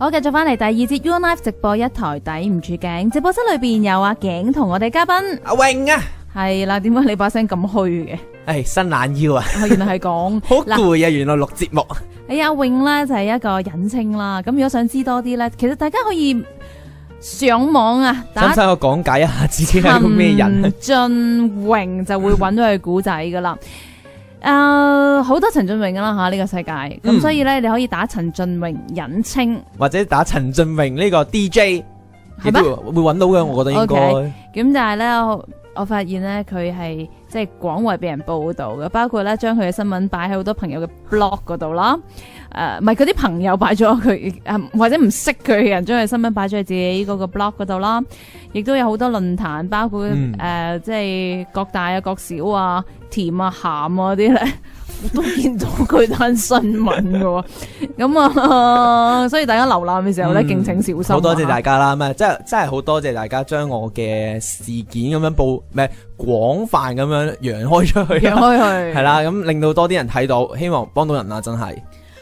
好，繼續翻嚟第二節 U Live 直播一台抵唔住頸，直播室裏邊有阿景同我哋嘉賓阿榮啊，係啦。點解你把聲咁虛嘅？伸懶腰啊，原來係講好攰啊！原來錄節目。阿榮咧就係一個隱稱啦。咁如果想知多啲咧，其實大家可以上網啊，使唔使我講解一下自己係個咩人？陳俊榮就會揾到佢古仔噶啦。好多陳俊榮噶啦吓，呢個世界咁，所以咧你可以打陳俊榮隱稱，或者打陳俊榮呢個 DJ，係咩？會揾到嘅，我覺得應該。咁但係咧，我發現咧佢係即係廣為被人報道嘅，包括咧將佢嘅新聞擺喺好多朋友嘅 blog 嗰度啦。唔係佢啲朋友擺咗佢，或者唔識佢嘅人將佢新聞擺咗喺自己嗰個 blog 嗰度啦。亦都有好多論壇，包括即係各大啊、各小啊、甜啊、鹹啊嗰啲咧，我都見到佢單新聞嘅。咁啊，所以大家瀏覽嘅時候咧，敬請小心。好多謝大家啦，咁真係好多謝大家將我嘅事件咁樣廣泛咁樣揚開出去，揚開去係啦，咁令到多啲人睇到，希望幫到人啦，真係。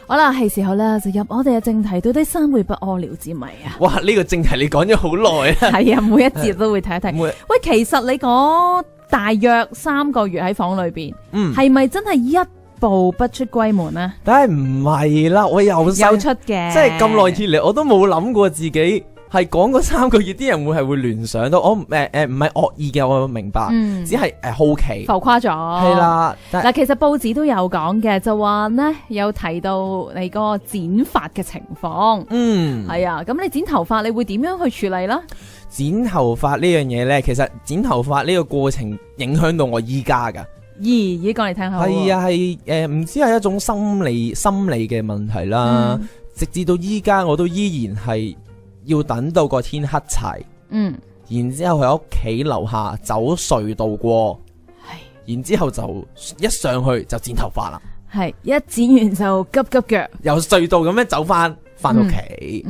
好啦，係時候咧就入我哋嘅正題，到底生會不屙尿之謎啊！哇，呢個正題你講咗好耐啊！係啊，每一節都會睇一睇。喂，其實你講大約3個月喺房裏邊，係咪真係一步不出閨門呢？梗係唔係啦，我有出嘅，即係咁耐以嚟，我都冇諗過自己。係講嗰3個月，啲人會聯想到，我唔係惡意嘅，我明白，只係好奇浮誇咗。係啦，嗱，其實報紙都有講嘅，就話呢有提到你個剪髮嘅情況。係啊，咁你剪頭髮，你會點樣去處理啦？剪頭髮呢樣嘢呢，其實剪頭髮呢個過程影響到我依家噶。咦，講嚟聽下。係啊，係唔知係一種心理嘅問題啦。直至到依家，我都依然係。要等到個天黑齊，然之後喺屋企樓下走隧道過，然之後就一上去就剪頭髮啦，係一剪完就急急腳，由隧道咁樣走翻屋企，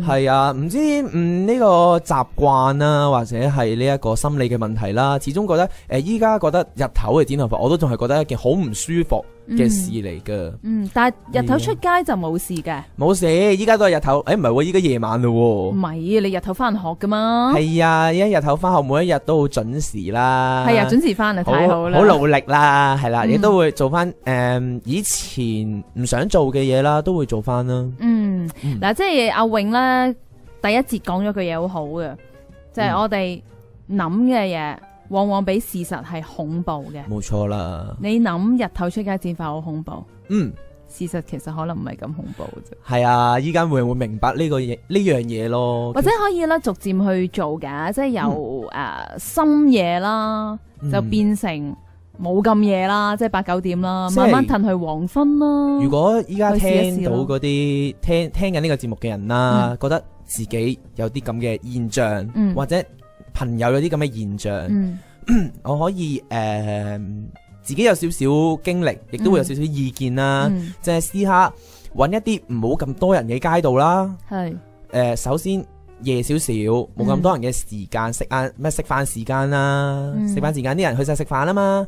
係啊，唔知呢個習慣啦，或者係呢一個心理嘅問題啦，始終覺得依家覺得日頭去剪頭髮，我都仲係覺得一件好唔舒服嘅事嚟噶，但係日頭出街就冇事嘅，冇事，依家都係日頭，唔係喎，依家夜晚咯，唔係你日頭翻學噶嘛？係啊，依家日頭翻學，每一日都好準時啦，係啊，準時翻嚟太好啦，好努力啦，係啦，亦都會做翻以前唔想做嘅嘢啦，都會做翻啦。嗱，即係阿榮咧，第一節講咗句嘢好好嘅，就係我哋諗嘅嘢。往往比事實係恐怖嘅，冇錯啦。你諗日頭出街剪髮好恐怖，事實其實可能唔係咁恐怖啫。係啊，依家會明白呢樣嘢咯，或者可以咧逐漸去做㗎，即係由深夜啦，就變成冇咁夜啦，即係8、9點啦，慢慢褪去黃昏啦。如果依家聽到嗰啲聽緊呢個節目嘅人啦，覺得自己有啲咁嘅現象，或者朋友有啲咁嘅現象，我可以自己有少少經歷，亦都會有少少意見啦，即係試下揾一啲唔好咁多人嘅街道啦。係首先夜少少，冇咁多人嘅時間，食飯時間啦，食飯時間啲人去晒食飯啊嘛，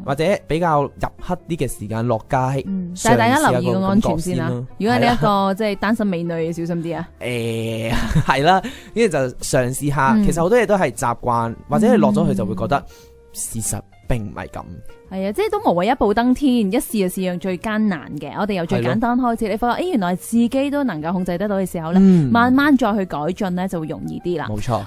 或者比較入黑啲嘅時間落街，但係大家留意個安全先啦。如果係呢一個即係單身美女，小心啲啊。係啦，跟住就嘗試下，其實好多嘢都係習慣，或者你落咗去就會覺得事實並唔係咁。係啊，即係都無謂一步登天，一試就試用最艱難嘅。我哋由最簡單開始，你發覺原來自己都能夠控制得到嘅時候咧，慢慢再去改進咧就會容易啲啦。冇錯。